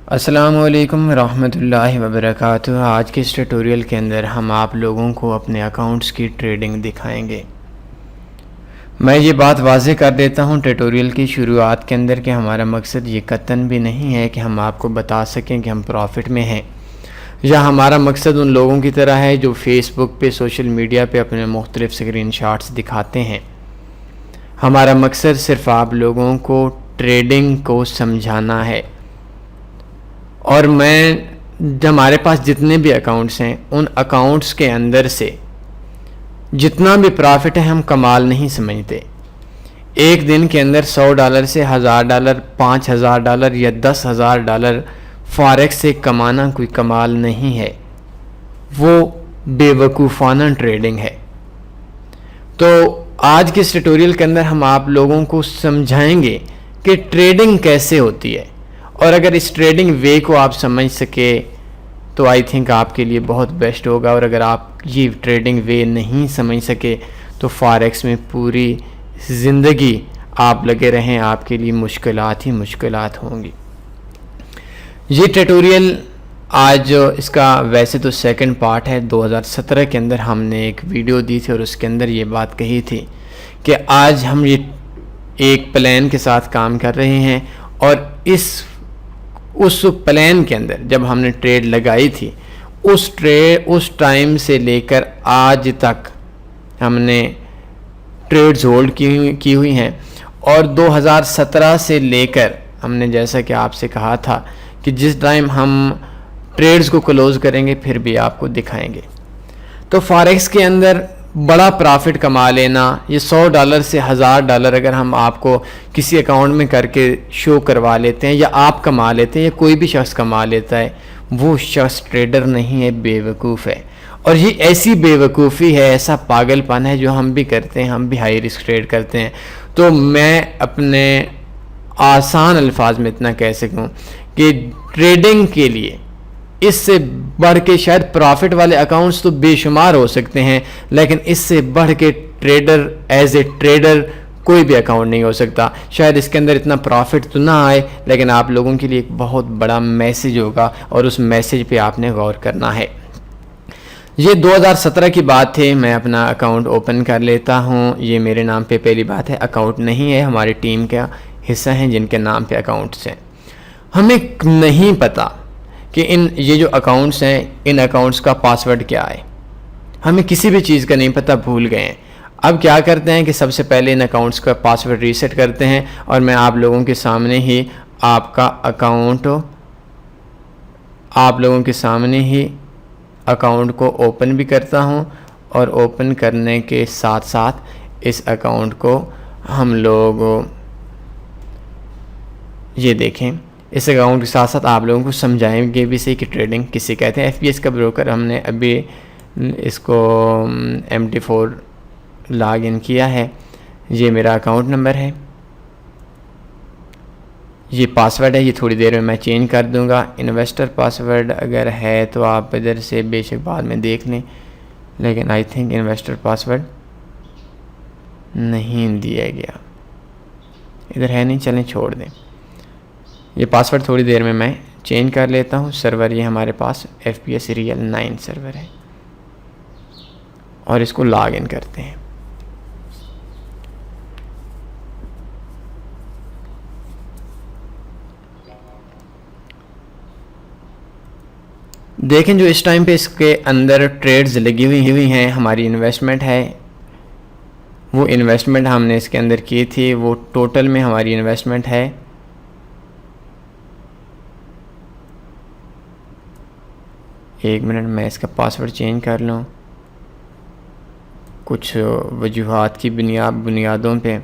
अस्सलामुअलैकुम रहमतुल्लाहि वबरकातुहू। आज के इस ट्यूटोरियल के अंदर हम आप लोगों को अपने अकाउंट्स की ट्रेडिंग दिखाएंगे। मैं ये बात वाज़ेह कर देता हूँ ट्यूटोरियल की शुरुआत के अंदर कि हमारा मकसद ये कतन भी नहीं है कि हम आपको बता सकें कि हम प्रॉफिट में हैं, या हमारा मकसद उन लोगों की तरह है जो फेसबुक पे सोशल मीडिया पे अपने मुख्तलिफ स्क्रीनशॉट्स दिखाते हैं। हमारा मकसद सिर्फ़ आप लोगों को ट्रेडिंग को समझाना है। और हमारे पास जितने भी अकाउंट्स हैं उन अकाउंट्स के अंदर से जितना भी प्रॉफिट है हम कमाल नहीं समझते। एक दिन के अंदर $100 से $1000, $5000 या $10,000 फॉरेक्स से कमाना कोई कमाल नहीं है, वो बेवकूफ़ाना ट्रेडिंग है। तो आज के इस ट्यूटोरियल के अंदर हम आप लोगों को समझाएंगे कि ट्रेडिंग कैसे होती है, और अगर इस ट्रेडिंग वे को आप समझ सके तो आई थिंक आपके लिए बहुत बेस्ट होगा। और अगर आप ये ट्रेडिंग वे नहीं समझ सके तो फॉरेक्स में पूरी ज़िंदगी आप लगे रहें, आपके लिए मुश्किलात ही मुश्किलात होंगी। ये ट्यूटोरियल आज इसका वैसे तो सेकंड पार्ट है। 2017 के अंदर हमने एक वीडियो दी थी और उसके अंदर ये बात कही थी कि आज हम ये एक प्लान के साथ काम कर रहे हैं, और उस प्लान के अंदर जब हमने ट्रेड लगाई थी उस टाइम से लेकर आज तक हमने ट्रेड्स होल्ड की हुई हैं। और 2017 से लेकर हमने, जैसा कि आपसे कहा था कि जिस टाइम हम ट्रेड्स को क्लोज़ करेंगे फिर भी आपको दिखाएंगे। तो फॉरेक्स के अंदर बड़ा प्रॉफिट कमा लेना, ये $100 से $1000 अगर हम आपको किसी अकाउंट में करके शो करवा लेते हैं या आप कमा लेते हैं या कोई भी शख्स कमा लेता है, वो शख्स ट्रेडर नहीं है, बेवकूफ़ है। और ये ऐसी बेवकूफ़ी है, ऐसा पागलपन है जो हम भी करते हैं, हम भी हाई रिस्क ट्रेड करते हैं। तो मैं अपने आसान अल्फाज में इतना कह सकूँ कि ट्रेडिंग के लिए इससे बढ़ के शायद प्रॉफिट वाले अकाउंट्स तो बेशुमार हो सकते हैं, लेकिन इससे बढ़ के ट्रेडर एज ए ट्रेडर कोई भी अकाउंट नहीं हो सकता। शायद इसके अंदर इतना प्रॉफिट तो ना आए, लेकिन आप लोगों के लिए एक बहुत बड़ा मैसेज होगा और उस मैसेज पे आपने गौर करना है। ये 2017 की बात थी। मैं अपना अकाउंट ओपन कर लेता हूँ। ये मेरे नाम पे पहली बात है, अकाउंट नहीं है, हमारी टीम का हिस्सा हैं जिनके नाम पे अकाउंट्स हैं। हमें नहीं पता कि ये जो अकाउंट्स हैं, इन अकाउंट्स का पासवर्ड क्या है। हमें किसी भी चीज़ का नहीं पता, भूल गए हैं। अब क्या करते हैं कि सबसे पहले इन अकाउंट्स का पासवर्ड रीसेट करते हैं, और मैं आप लोगों के सामने ही अकाउंट को ओपन भी करता हूं, और ओपन करने के साथ साथ इस अकाउंट को हम लोग ये देखें, इस अकाउंट के साथ साथ आप लोगों को समझाएंगे भी सही कि ट्रेडिंग किसे कहते हैं। FPS का ब्रोकर हमने अभी इसको MT4 लॉग इन किया है। ये मेरा अकाउंट नंबर है, ये पासवर्ड है, ये थोड़ी देर में मैं चेंज कर दूंगा। इन्वेस्टर पासवर्ड अगर है तो आप इधर से बेशक बाद में देख लें, लेकिन आई थिंक इन्वेस्टर पासवर्ड नहीं दिया गया, इधर है नहीं, चलें छोड़ दें। ये पासवर्ड थोड़ी देर में मैं चेंज कर लेता हूँ। सर्वर ये हमारे पास FPS Real 9 सर्वर है, और इसको लॉग इन करते हैं। देखें जो इस टाइम पे इसके अंदर ट्रेड्स लगी हुई हैं, हमारी इन्वेस्टमेंट है, वो इन्वेस्टमेंट हमने इसके अंदर की थी, वो टोटल में हमारी इन्वेस्टमेंट है एक मिनट, मैं इसका पासवर्ड चेंज कर लूँ कुछ वजूहात की बुनियादों पे।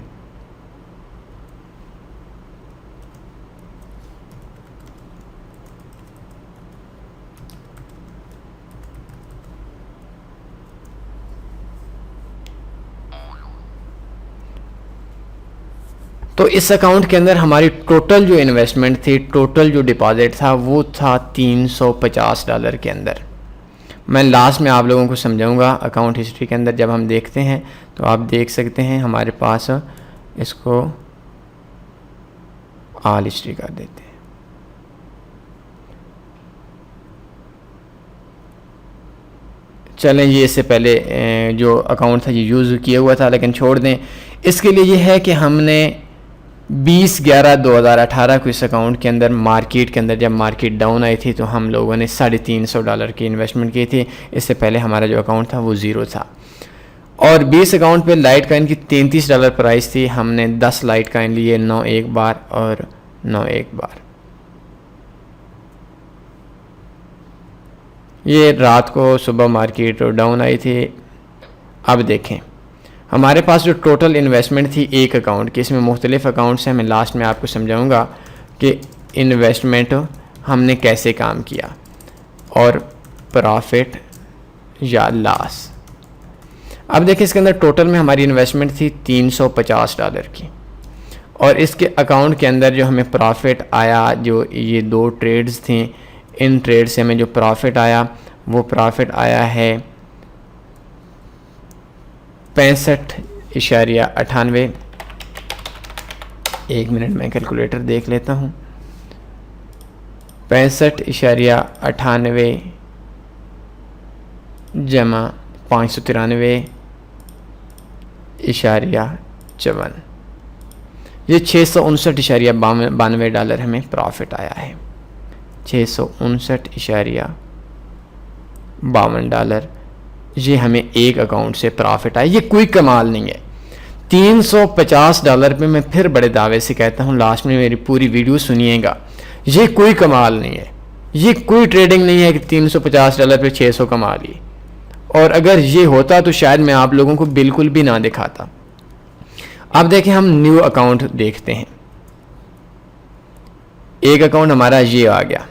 तो इस अकाउंट के अंदर हमारी टोटल जो इन्वेस्टमेंट थी, टोटल जो डिपॉजिट था, वो था $350 के अंदर। मैं लास्ट में आप लोगों को समझाऊंगा। अकाउंट हिस्ट्री के अंदर जब हम देखते हैं तो आप देख सकते हैं हमारे पास, इसको ऑल हिस्ट्री कर देते हैं। चलें ये इससे पहले जो अकाउंट था ये यूज़ किया हुआ था, लेकिन छोड़ दें। इसके लिए ये है कि हमने 20/11/2018 को इस अकाउंट के अंदर मार्केट के अंदर जब मार्केट डाउन आई थी तो हम लोगों ने $350 की इन्वेस्टमेंट की थी। इससे पहले हमारा जो अकाउंट था वो ज़ीरो था। और 20 अकाउंट पे लाइट कॉइन की $33 प्राइस थी। हमने 10 लाइट कॉइन लिए, 9 एक बार और 9 एक बार। ये रात को सुबह मार्केट डाउन आई थी। अब देखें हमारे पास जो टोटल इन्वेस्टमेंट थी एक अकाउंट की, इसमें मुख्तलिफ अकाउंट्स हैं। मैं लास्ट में आपको समझाऊंगा कि इन्वेस्टमेंट हमने कैसे काम किया और प्रॉफिट या लॉस। अब देखिए इसके अंदर टोटल में हमारी इन्वेस्टमेंट थी $350 की, और इसके अकाउंट के अंदर जो हमें प्रॉफिट आया, जो ये 2 ट्रेड्स थी, इन ट्रेड से हमें जो प्रॉफिट आया वो प्रॉफिट आया है 65.98। एक मिनट में कैलकुलेटर देख लेता हूँ। 65.98 जमा 593.54, ये $659.92 हमें प्रॉफिट आया है। $659.52 ये हमें एक अकाउंट से प्रॉफिट आया। ये कोई कमाल नहीं है। $350 पे मैं फिर बड़े दावे से कहता हूँ, लास्ट में मेरी पूरी वीडियो सुनिएगा। ये कोई कमाल नहीं है, ये कोई ट्रेडिंग नहीं है कि $350 पे 600 कमा लिए। और अगर ये होता तो शायद मैं आप लोगों को बिल्कुल भी ना दिखाता। अब देखें हम न्यू अकाउंट देखते हैं। एक अकाउंट हमारा ये आ गया,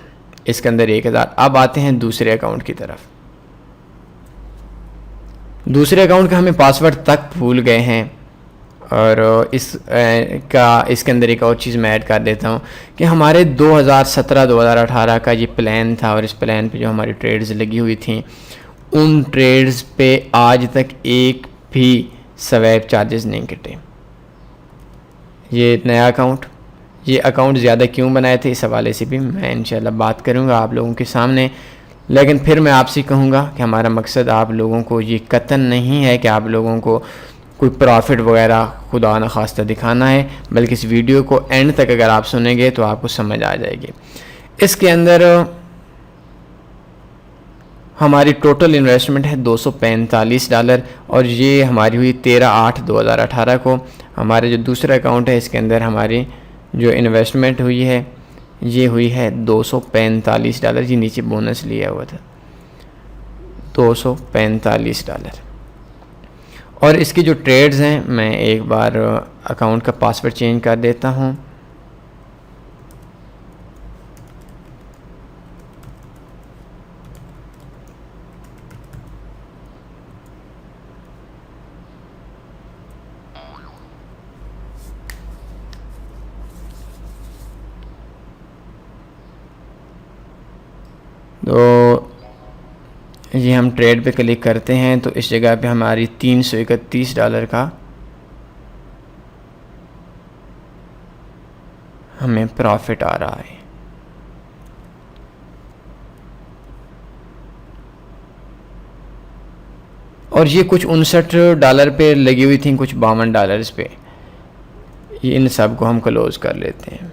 इसके अंदर 1000। अब आते हैं दूसरे अकाउंट की तरफ। दूसरे अकाउंट का हमें पासवर्ड तक भूल गए हैं, और इसके अंदर एक और चीज़ मैं ऐड कर देता हूँ कि हमारे 2017-2018 का ये प्लान था, और इस प्लान पे जो हमारी ट्रेड्स लगी हुई थी उन ट्रेड्स पे आज तक एक भी स्वैप चार्जेस नहीं कटे। ये नया अकाउंट, ये अकाउंट ज़्यादा क्यों बनाए थे इस हवाले से भी मैं इंशाल्लाह बात करूँगा आप लोगों के सामने। लेकिन फिर मैं आपसे कहूँगा कि हमारा मकसद आप लोगों को ये कतन नहीं है कि आप लोगों को कोई प्रॉफिट वगैरह खुदा न खास्ता दिखाना है, बल्कि इस वीडियो को एंड तक अगर आप सुनेंगे तो आपको समझ आ जाएगी। इसके अंदर हमारी टोटल इन्वेस्टमेंट है $245, और ये हमारी हुई 13/8/2018 को। हमारे जो दूसरा अकाउंट है इसके अंदर हमारी जो इन्वेस्टमेंट हुई है ये हुई है $245। ये नीचे बोनस लिया हुआ था, $245। और इसकी जो ट्रेड्स हैं, मैं एक बार अकाउंट का पासवर्ड चेंज कर देता हूँ। तो ये हम ट्रेड पे क्लिक करते हैं तो इस जगह पे हमारी $331 का हमें प्रॉफिट आ रहा है। और ये कुछ $59 पे लगी हुई थी, कुछ $52 पे। ये इन सब को हम क्लोज कर लेते हैं।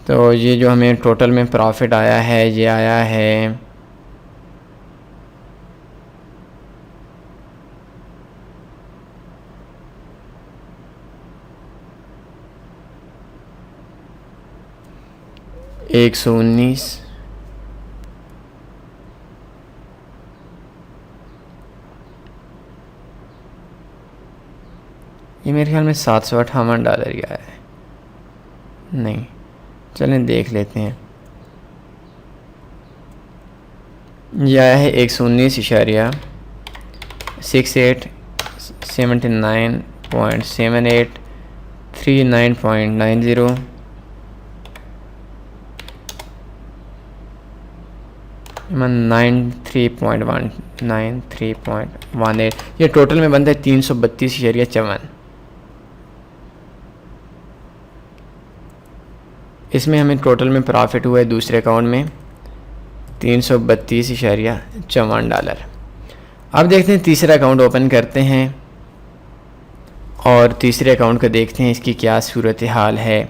तो ये जो हमें टोटल में प्रॉफिट आया है ये आया है $119। ये मेरे ख्याल में $758 ही आया है। नहीं, चलें देख लेते हैं। यह आया है 119.68, 79.78, 39.90, 93.18। ये टोटल में बनता है 332.54। इसमें हमें टोटल में प्रॉफिट हुआ है दूसरे अकाउंट में $332.54। अब देखते हैं तीसरा अकाउंट ओपन करते हैं और तीसरे अकाउंट का देखते हैं इसकी क्या सूरत हाल है।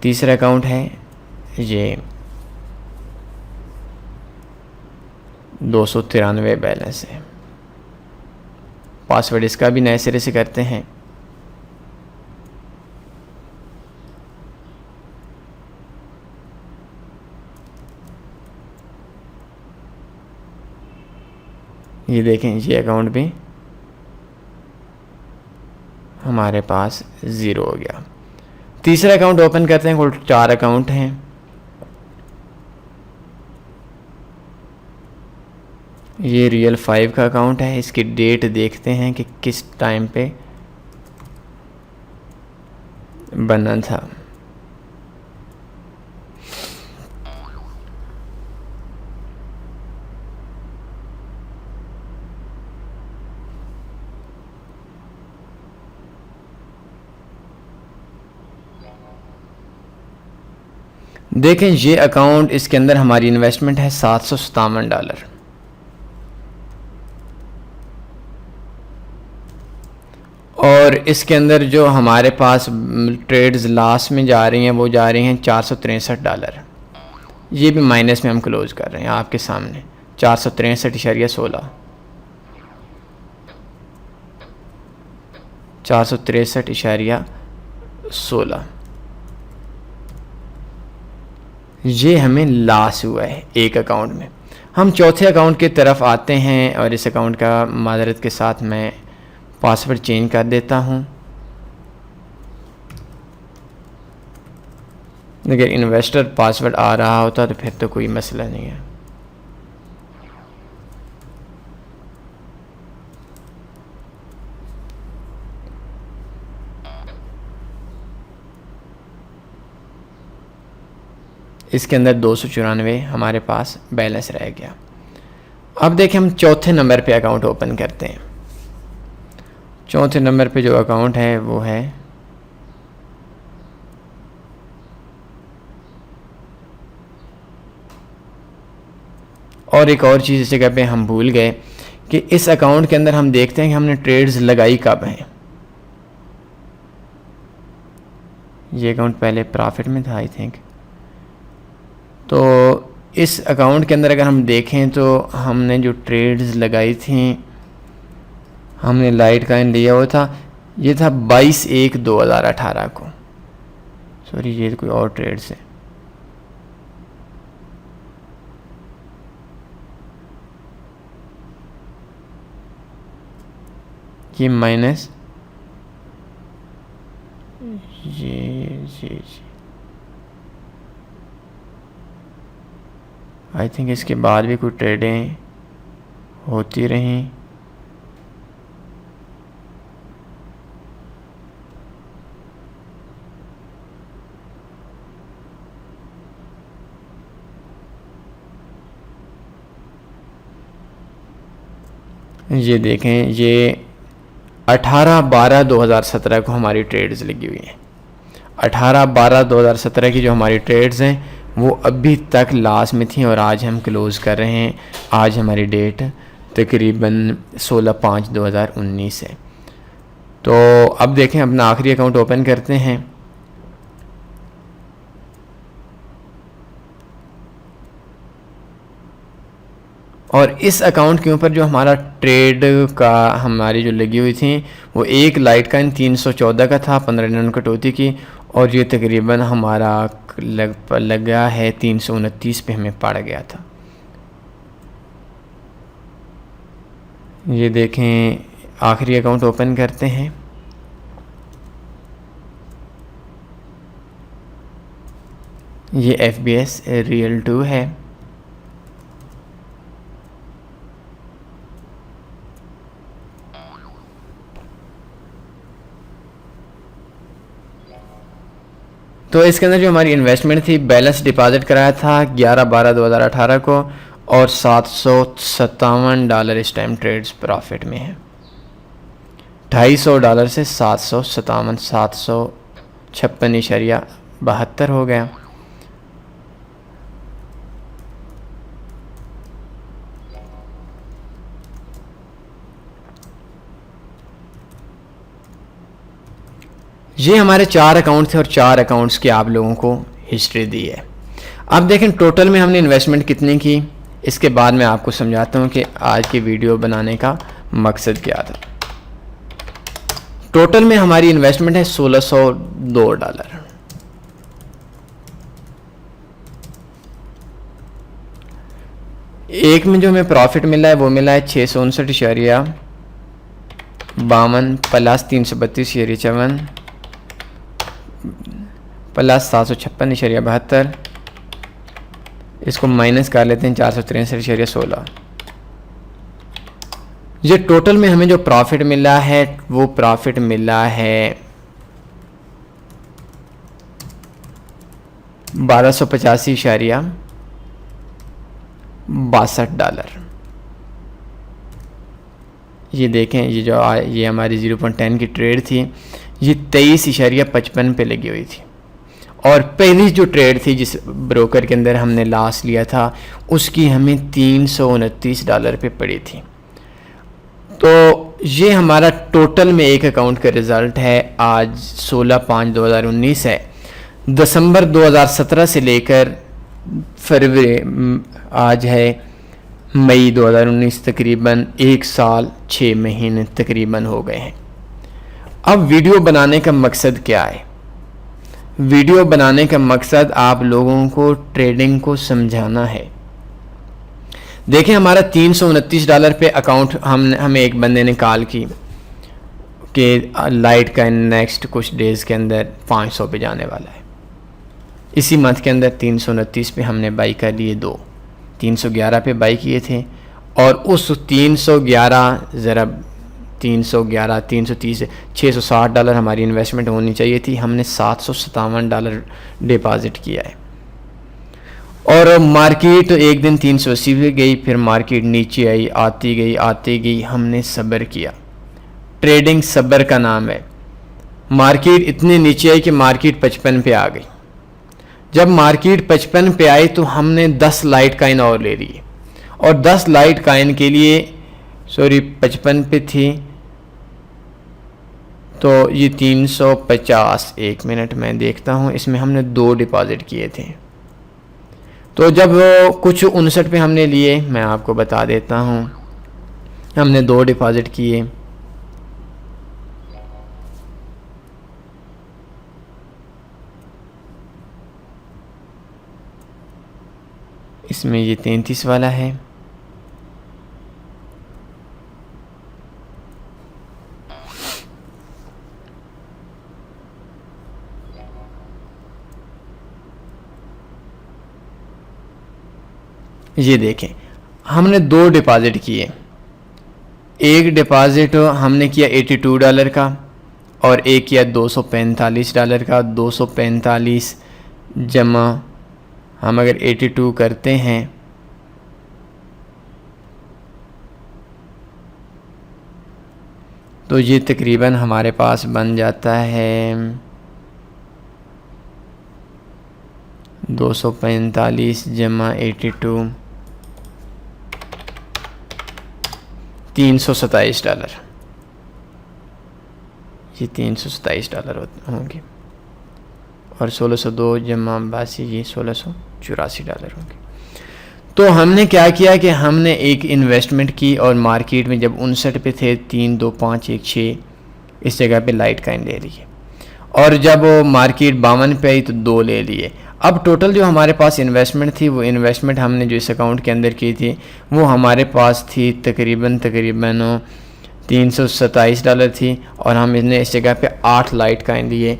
तीसरा अकाउंट है ये 293 बैलेंस है। पासवर्ड इसका भी नए सिरे से करते हैं। ये देखें ये अकाउंट भी हमारे पास ज़ीरो हो गया। तीसरा अकाउंट ओपन करते हैं। कुल 4 अकाउंट हैं। ये रियल 5 का अकाउंट है। इसकी डेट देखते हैं कि किस टाइम पे बना था। देखें ये अकाउंट, इसके अंदर हमारी इन्वेस्टमेंट है $757 और इसके अंदर जो हमारे पास ट्रेड्स लास्ट में जा रही हैं वो जा रही हैं $463। ये भी माइनस में हम क्लोज कर रहे हैं आपके सामने 463.16 463.16 ये हमें लॉस हुआ है एक अकाउंट में। हम चौथे अकाउंट की तरफ आते हैं और इस अकाउंट का मादरत के साथ मैं पासवर्ड चेंज कर देता हूँ। अगर इन्वेस्टर पासवर्ड आ रहा होता तो फिर तो कोई मसला नहीं है। इसके अंदर 294 हमारे पास बैलेंस रह गया। अब देखें हम चौथे नंबर पे अकाउंट ओपन करते हैं। चौथे नंबर पे जो अकाउंट है वो है और एक और चीज़ इस जगह पे हम भूल गए कि इस अकाउंट के अंदर हम देखते हैं कि हमने ट्रेड्स लगाई कब हैं। ये अकाउंट पहले प्रॉफिट में था आई थिंक। तो इस अकाउंट के अंदर अगर हम देखें तो हमने जो ट्रेड्स लगाई थी, हमने लाइट कॉइन लिया हुआ था, ये था 22/1/2018 को। सॉरी ये कोई और ट्रेड्स है। ये माइनस ये आई थिंक इसके बाद भी कुछ ट्रेडें होती रहीं। ये देखें ये 18/12/2017 को हमारी ट्रेड्स लगी हुई हैं। 18/12/2017 की जो हमारी ट्रेड्स हैं वो अभी तक लास्ट में थी और आज हम क्लोज़ कर रहे हैं। आज हमारी डेट तकरीबन 16/5/2019 है। तो अब देखें अपना आखिरी अकाउंट ओपन करते हैं। और इस अकाउंट के ऊपर जो हमारा ट्रेड का हमारी जो लगी हुई थी वो एक लाइट का 314 का था 15 दिन कटौती की, और ये तकरीबन हमारा लगा है 329 पे हमें पड़ गया था। ये देखें आखिरी अकाउंट ओपन करते हैं। ये FBS रियल 2 है। तो इसके अंदर जो हमारी इन्वेस्टमेंट थी, बैलेंस डिपॉजिट कराया था 11/12/2018 को और $757 इस टाइम ट्रेड्स प्रॉफिट में है। $250 से $757 756 72 हो गया। ये हमारे 4 अकाउंट थे और 4 अकाउंट्स की आप लोगों को हिस्ट्री दी है। अब देखें टोटल में हमने इन्वेस्टमेंट कितनी की, इसके बाद मैं आपको समझाता हूँ कि आज की वीडियो बनाने का मकसद क्या था। टोटल में हमारी इन्वेस्टमेंट है $1602। एक में जो हमें प्रॉफिट मिला है वो मिला है 659.52 प्लस 332.54 प्लस 756.72, इसको माइनस कर लेते हैं 463.16। ये टोटल में हमें जो प्रॉफिट मिला है वो प्रॉफिट मिला है $1285.62। ये देखें, ये हमारी 0.10 की ट्रेड थी, ये 23.55 पे लगी हुई थी। और पहली जो ट्रेड थी जिस ब्रोकर के अंदर हमने लास्ट लिया था उसकी हमें $329 पे पड़ी थी। तो ये हमारा टोटल में एक अकाउंट का रिज़ल्ट है। आज 16/5/2019 है। दिसंबर 2017 से लेकर फरवरी आज है मई 2019, तकरीबन 1 साल 6 महीने तकरीबन हो गए हैं। अब वीडियो बनाने का मकसद क्या है? वीडियो बनाने का मकसद आप लोगों को ट्रेडिंग को समझाना है। देखिए हमारा $329 पे अकाउंट हमें एक बंदे ने कॉल की कि लाइट का नेक्स्ट कुछ डेज़ के अंदर 500 पे जाने वाला है। इसी मंथ के अंदर 329 पे हमने बाई कर लिए 2, 311 पे बाई किए थे और उस 311 ज़रा 311 330 $660 हमारी इन्वेस्टमेंट होनी चाहिए थी। हमने $757 डिपॉजिट किया है। और मार्केट एक दिन 380 पे गई, फिर मार्केट नीचे आई, आती गई। हमने सब्र किया। ट्रेडिंग सब्र का नाम है। मार्केट इतने नीचे आई कि मार्केट 55 पे आ गई। जब मार्केट 55 पे आई तो हमने 10 लाइट काइन और ले लिए और 10 लाइट काइन के लिए 55 पे थी तो ये 350, 1 मिनट मैं देखता हूँ, इसमें हमने 2 डिपॉजिट किए थे। तो जब कुछ 59 पे हमने लिए, मैं आपको बता देता हूँ, हमने 2 डिपॉजिट किए। इसमें ये 33 वाला है। ये देखें हमने 2 डिपॉजिट किए। एक डिपॉजिट हमने किया $82 का और एक किया $245 का। 245 जमा हम अगर 82 करते हैं तो ये तकरीबन हमारे पास बन जाता है 245 जमा 82 $327। ये $327 होंगे और 1602 जमा 82 ये $1684 होंगे। तो हमने क्या किया कि हमने एक इन्वेस्टमेंट की और मार्केट में जब 59 पे थे 3 2 5 1 6 इस जगह पे लाइट काइन ले लिए और जब मार्केट 52 पे आई तो 2 ले लिए। अब टोटल जो हमारे पास इन्वेस्टमेंट थी वो इन्वेस्टमेंट हमने जो इस अकाउंट के अंदर की थी वो हमारे पास थी तकरीबन $327 थी और हम इसने इस जगह पे 8 लाइट काइन लिए।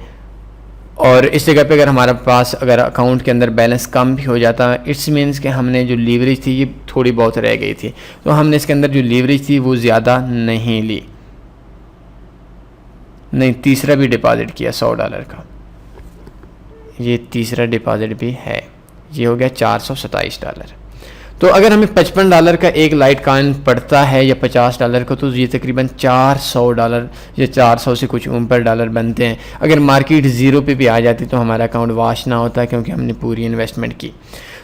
और इस जगह पे अगर हमारे पास अगर अकाउंट के अंदर बैलेंस कम भी हो जाता इट्स मीन्स कि हमने जो लीवरेज थी ये थोड़ी बहुत रह गई थी, तो हमने इसके अंदर जो लीवरेज थी वो ज़्यादा नहीं ली। नहीं, तीसरा भी डिपॉजिट किया $100 का, ये तीसरा डिपॉजिट भी है, ये हो गया $427। तो अगर हमें $55 का एक लाइट कॉइन पड़ता है या $50 का, तो ये तकरीबन $400 या 400 से कुछ ऊपर डॉलर बनते हैं। अगर मार्केट ज़ीरो पे भी आ जाती तो हमारा अकाउंट वाश ना होता, क्योंकि हमने पूरी इन्वेस्टमेंट की।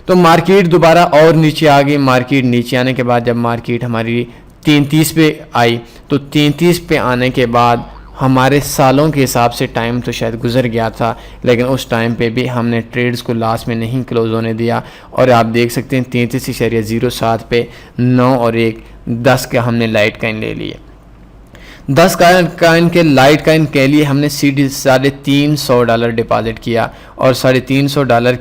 तो मार्केट दोबारा और नीचे आ गई। मार्केट नीचे आने के बाद जब मार्केट हमारी 33 पे आई, तो 33 पे आने के बाद हमारे सालों के हिसाब से टाइम तो शायद गुजर गया था, लेकिन उस टाइम पे भी हमने ट्रेड्स को लास्ट में नहीं क्लोज होने दिया। और आप देख सकते हैं 33.07 पे 9 और 1 10 का हमने लाइट कॉइन ले लिए। 10 कॉइन के लाइट कॉइन के लिए हमने सीधे $350 डिपॉजिट किया। और $350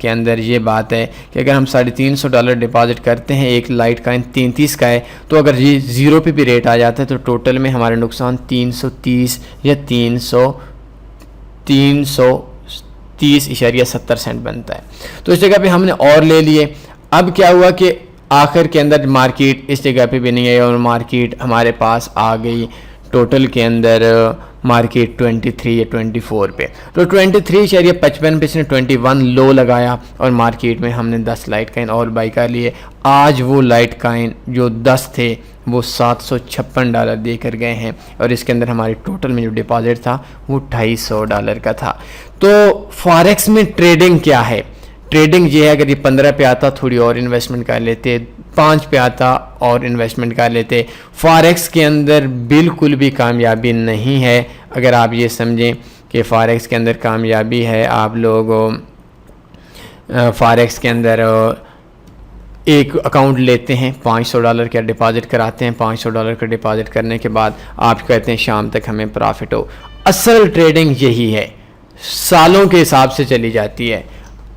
के अंदर ये बात है कि अगर हम $350 डिपॉजिट करते हैं, एक लाइट कॉइन 33 का है, तो अगर ये ज़ीरो पे भी रेट आ जाता है तो टोटल में हमारा नुकसान 330 या 330.70 सेंट बनता है। तो इस जगह पे हमने और ले लिए। अब क्या हुआ कि आखिर के अंदर मार्केट इस जगह पे भी नहीं आई और मार्केट हमारे पास आ गई टोटल के अंदर मार्केट 23 या 24 पे। तो 23.55 पे इसने 21 लो लगाया और मार्केट में हमने 10 लाइट कॉइन और बाई कर लिए। आज वो लाइट कॉइन जो 10 थे वो $756 देकर गए हैं और इसके अंदर हमारे टोटल में जो डिपॉजिट था वो $250 का था। तो फॉरेक्स में ट्रेडिंग क्या है? ट्रेडिंग ये है, अगर ये 15 पे आता थोड़ी और इन्वेस्टमेंट कर लेते, 5 पे आता और इन्वेस्टमेंट कर लेते। फॉरेक्स के अंदर बिल्कुल भी कामयाबी नहीं है। अगर आप ये समझें कि फॉरेक्स के अंदर कामयाबी है, आप लोग फॉरेक्स के अंदर एक अकाउंट लेते हैं, $500 का डिपॉजिट कराते हैं, $500 का डिपॉजिट करने के बाद आप कहते हैं शाम तक हमें प्रॉफिट हो। असल ट्रेडिंग यही है, सालों के हिसाब से चली जाती है।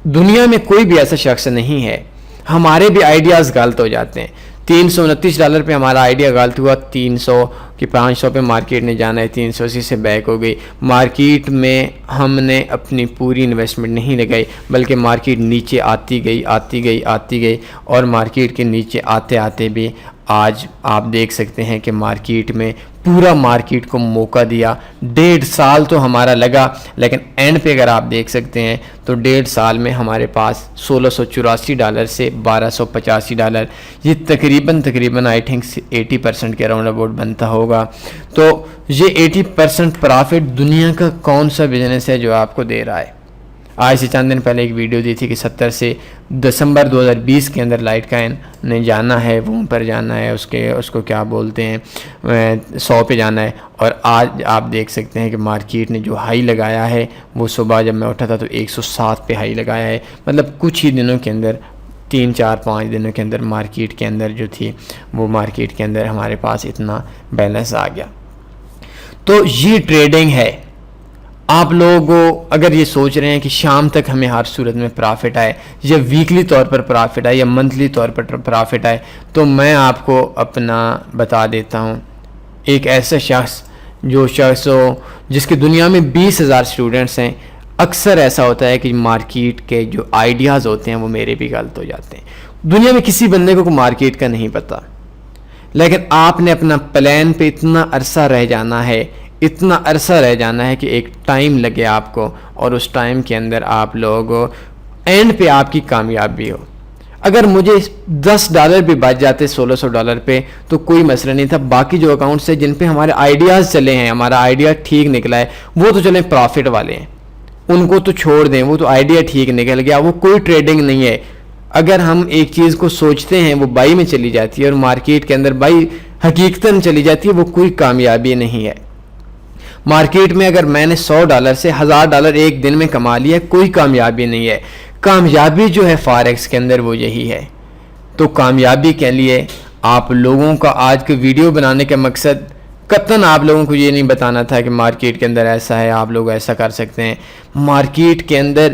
दुनिया में कोई भी ऐसा शख्स नहीं है, हमारे भी आइडियाज़ गलत हो जाते हैं। $329 पे हमारा आइडिया गलत हुआ, 300 कि 500 पे मार्केट ने जाना है, 380 से बैक हो गई। मार्केट में हमने अपनी पूरी इन्वेस्टमेंट नहीं लगाई, बल्कि मार्केट नीचे आती गई आती गई आती गई और मार्केट के नीचे आते आते भी आज आप देख सकते हैं कि मार्केट में पूरा मार्केट को मौका दिया। 1.5 साल तो हमारा लगा, लेकिन एंड पे अगर आप देख सकते हैं तो 1.5 साल में हमारे पास $1684 से $1285, ये तकरीबन आई थिंक 80% के अराउंड अबाउट बनता होगा। तो ये 80% प्रॉफिट दुनिया का कौन सा बिजनेस है जो आपको दे रहा है? आज से चंद दिन पहले एक वीडियो दी थी कि 70 से दिसंबर 2020 के अंदर लाइट कॉइन ने जाना है, वो पर जाना है, उसको क्या बोलते हैं 100 पे जाना है। और आज आप देख सकते हैं कि मार्केट ने जो हाई लगाया है वो सुबह जब मैं उठा था तो 107 पे हाई लगाया है। मतलब कुछ ही दिनों के अंदर 3-4-5 दिनों के अंदर मार्केट के अंदर जो थी वो मार्केट के अंदर हमारे पास इतना बैलेंस आ गया। तो ये ट्रेडिंग है। आप लोग अगर ये सोच रहे हैं कि शाम तक हमें हर सूरत में प्रॉफिट आए या वीकली तौर पर प्रॉफिट आए या मंथली तौर पर प्रॉफिट आए, तो मैं आपको अपना बता देता हूँ। एक ऐसा शख्स हो जिसकी दुनिया में 20,000 स्टूडेंट्स हैं, अक्सर ऐसा होता है कि मार्केट के जो आइडियाज़ होते हैं वो मेरे भी गलत हो जाते हैं। दुनिया में किसी बंदे को मार्केट का नहीं पता, लेकिन आपने अपना प्लान पे इतना अरसा रह जाना है, इतना अरसा रह जाना है कि एक टाइम लगे आपको और उस टाइम के अंदर आप लोग एंड पे आपकी कामयाबी हो। अगर मुझे $10 भी बच जाते $1600 पे तो कोई मसला नहीं था। बाकी जो अकाउंट्स है जिन पे हमारे आइडियाज़ चले हैं, हमारा आइडिया ठीक निकला है, वो तो चले प्रॉफिट वाले हैं, उनको तो छोड़ दें, वो तो आइडिया ठीक निकल गया, वो कोई ट्रेडिंग नहीं है। अगर हम एक चीज़ को सोचते हैं वो बाई में चली जाती है और मार्केट के अंदर बाई हकीकतन चली जाती है, वो कोई कामयाबी नहीं है। मार्केट में अगर मैंने $100 से $1000 एक दिन में कमा लिया, कोई कामयाबी नहीं है। कामयाबी जो है फॉरेक्स के अंदर वो यही है। तो कामयाबी के लिए आप लोगों का आज के वीडियो बनाने का मकसद कतन आप लोगों को ये नहीं बताना था कि मार्केट के अंदर ऐसा है, आप लोग ऐसा कर सकते हैं। मार्केट के अंदर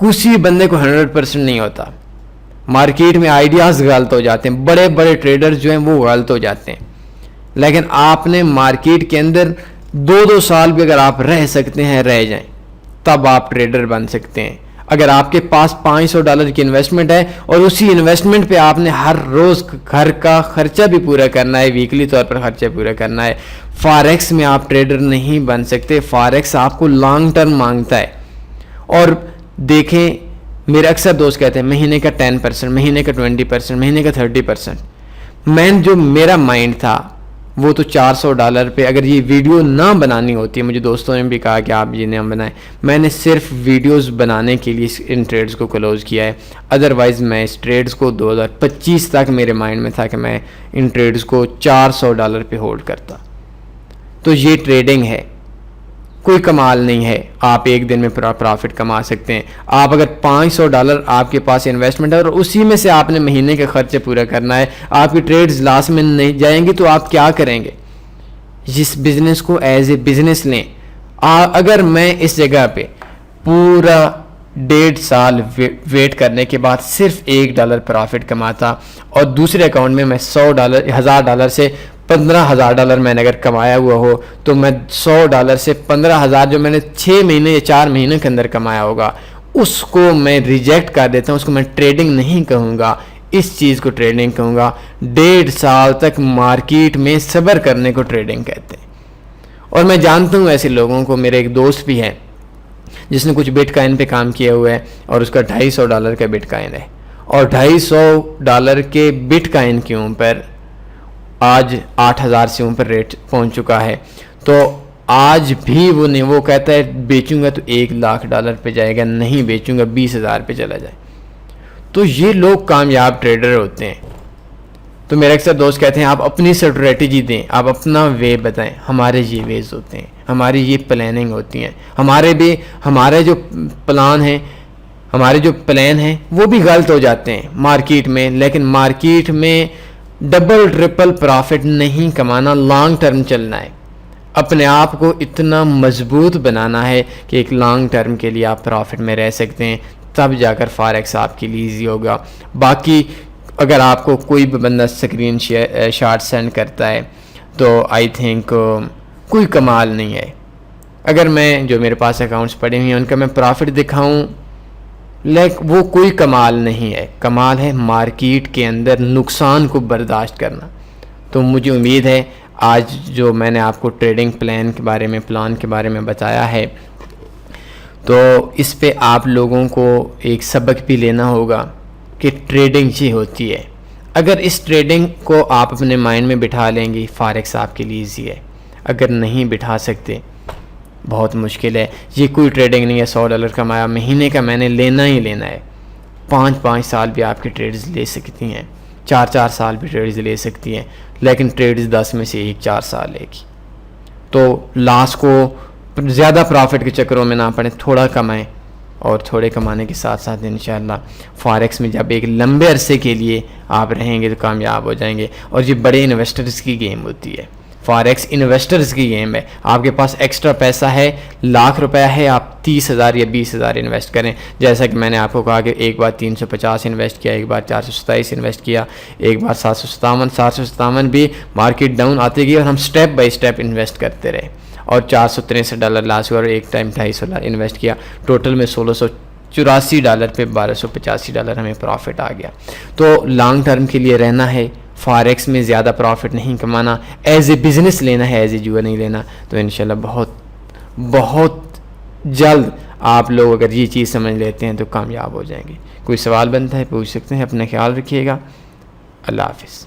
किसी बंदे को 100% नहीं होता। मार्केट में आइडियाज़ गलत हो जाते हैं, बड़े बड़े ट्रेडर्स जो हैं वो गलत हो जाते हैं। लेकिन आपने मार्केट के अंदर 2-2 साल भी अगर आप रह सकते हैं, रह जाएं, तब आप ट्रेडर बन सकते हैं। अगर आपके पास $500 की इन्वेस्टमेंट है और उसी इन्वेस्टमेंट पे आपने हर रोज़ घर का खर्चा भी पूरा करना है, वीकली तौर पर खर्चा पूरा करना है, फॉरेक्स में आप ट्रेडर नहीं बन सकते। फॉरेक्स आपको लॉन्ग टर्म मांगता है। और देखें, मेरे अक्सर दोस्त कहते हैं महीने का 10%, महीने का 20%, महीने का 30%। मैं जो मेरा माइंड था वो तो $400 पे, अगर ये वीडियो ना बनानी होती, मुझे दोस्तों ने भी कहा कि आप ये ना बनाएं, मैंने सिर्फ वीडियोस बनाने के लिए इन ट्रेड्स को क्लोज़ किया है। अदरवाइज़ मैं इस ट्रेड्स को 2025 तक मेरे माइंड में था कि मैं इन ट्रेड्स को $400 पे होल्ड करता। तो ये ट्रेडिंग है, कोई कमाल नहीं है। आप एक दिन में प्रॉफिट कमा सकते हैं। आप अगर $500 आपके पास इन्वेस्टमेंट है और उसी में से आपने महीने के खर्चे पूरा करना है, आपकी ट्रेड्स लॉस में नहीं जाएंगी, तो आप क्या करेंगे? जिस बिजनेस को एज ए बिजनेस लें। अगर मैं इस जगह पे पूरा 1.5 साल वेट करने के बाद सिर्फ $1 प्रॉफिट कमाता और दूसरे अकाउंट में मैं $1,000 से $15,000 मैंने अगर कमाया हुआ हो, तो मैं $100 से $15,000 जो मैंने 6 महीने या 4 महीने के अंदर कमाया होगा, उसको मैं रिजेक्ट कर देता हूँ। उसको मैं ट्रेडिंग नहीं कहूँगा, इस चीज़ को ट्रेडिंग कहूँगा। 1.5 साल तक मार्केट में सब्र करने को ट्रेडिंग कहते हैं। और मैं जानता हूँ ऐसे लोगों को। मेरे एक दोस्त भी है जिसने कुछ बिटकॉइन पे काम किया हुआ है और उसका $250 का बिटकॉइन है, और $250 के बिटकॉइन के ऊपर आज 8,000 से ऊपर रेट पहुंच चुका है। तो आज भी वो कहता है बेचूंगा तो $1,00,000 पे जाएगा, नहीं बेचूंगा 20,000 पे चला जाए। तो ये लोग कामयाब ट्रेडर होते हैं। तो मेरे अक्सर दोस्त कहते हैं आप अपनी स्ट्रेटजी दें, आप अपना वे बताएं। हमारे ये वेज होते हैं, हमारी ये प्लानिंग होती हैं। हमारे जो प्लान हैं, हमारे जो प्लान हैं वो भी गलत हो जाते हैं मार्केट में। लेकिन मार्केट में डबल ट्रिपल प्रॉफिट नहीं कमाना, लॉन्ग टर्म चलना है। अपने आप को इतना मजबूत बनाना है कि एक लॉन्ग टर्म के लिए आप प्रॉफिट में रह सकते हैं, तब जाकर फॉरेक्स आपके लिए ईजी होगा। बाकी अगर आपको कोई भी बंदा स्क्रीन शॉट सेंड करता है तो आई थिंक कोई कमाल नहीं है। अगर मैं जो मेरे पास अकाउंट्स पड़े हुए हैं उनका मैं प्रॉफिट दिखाऊं, वो कोई कमाल नहीं है। कमाल है मार्केट के अंदर नुकसान को बर्दाश्त करना। तो मुझे उम्मीद है आज जो मैंने आपको ट्रेडिंग प्लान के बारे में बताया है, तो इस पे आप लोगों को एक सबक भी लेना होगा कि ट्रेडिंग ही होती है। अगर इस ट्रेडिंग को आप अपने माइंड में बिठा लेंगे, फॉरेक्स आपके लिए ईजी है। अगर नहीं बिठा सकते, बहुत मुश्किल है। ये कोई ट्रेडिंग नहीं है $100 कमाया महीने का मैंने लेना ही लेना है। 5-5 साल भी आपकी ट्रेड्स ले सकती हैं, 4-4 साल भी ट्रेड्स ले सकती हैं, लेकिन ट्रेड्स 10 में से 1-4 साल लेगी। तो लास्ट को ज़्यादा प्रॉफिट के चक्करों में ना पड़े, थोड़ा कमाएं, और थोड़े कमाने के साथ साथ इंशाल्लाह फॉरेक्स में जब एक लंबे अरसे के लिए आप रहेंगे तो कामयाब हो जाएंगे। और ये बड़े इन्वेस्टर्स की गेम होती है, फॉरेक्स इन्वेस्टर्स की गेम है। आपके पास एक्स्ट्रा पैसा है, ₹1,00,000 है, आप 30,000 या 20,000 इन्वेस्ट करें। जैसा कि मैंने आपको कहा कि एक बार 350 इन्वेस्ट किया, एक बार 427 इन्वेस्ट किया, एक बार 757 भी मार्केट डाउन आती गई और हम स्टेप बाय स्टेप इन्वेस्ट करते रहे, और $463 लास्ट हुआ और एक टाइम $250 इन्वेस्ट किया। टोटल में $1,684 पे $1,285 हमें प्रॉफिट आ गया। तो लॉन्ग टर्म के लिए रहना है, फॉरेक्स में ज़्यादा प्रॉफिट नहीं कमाना, एज ए बिज़नेस लेना है, एज ए जुआ नहीं लेना। तो इंशाल्लाह बहुत जल्द आप लोग अगर ये चीज़ समझ लेते हैं तो कामयाब हो जाएंगे। कोई सवाल बनता है पूछ सकते हैं। अपना ख्याल रखिएगा। अल्लाह हाफिज़।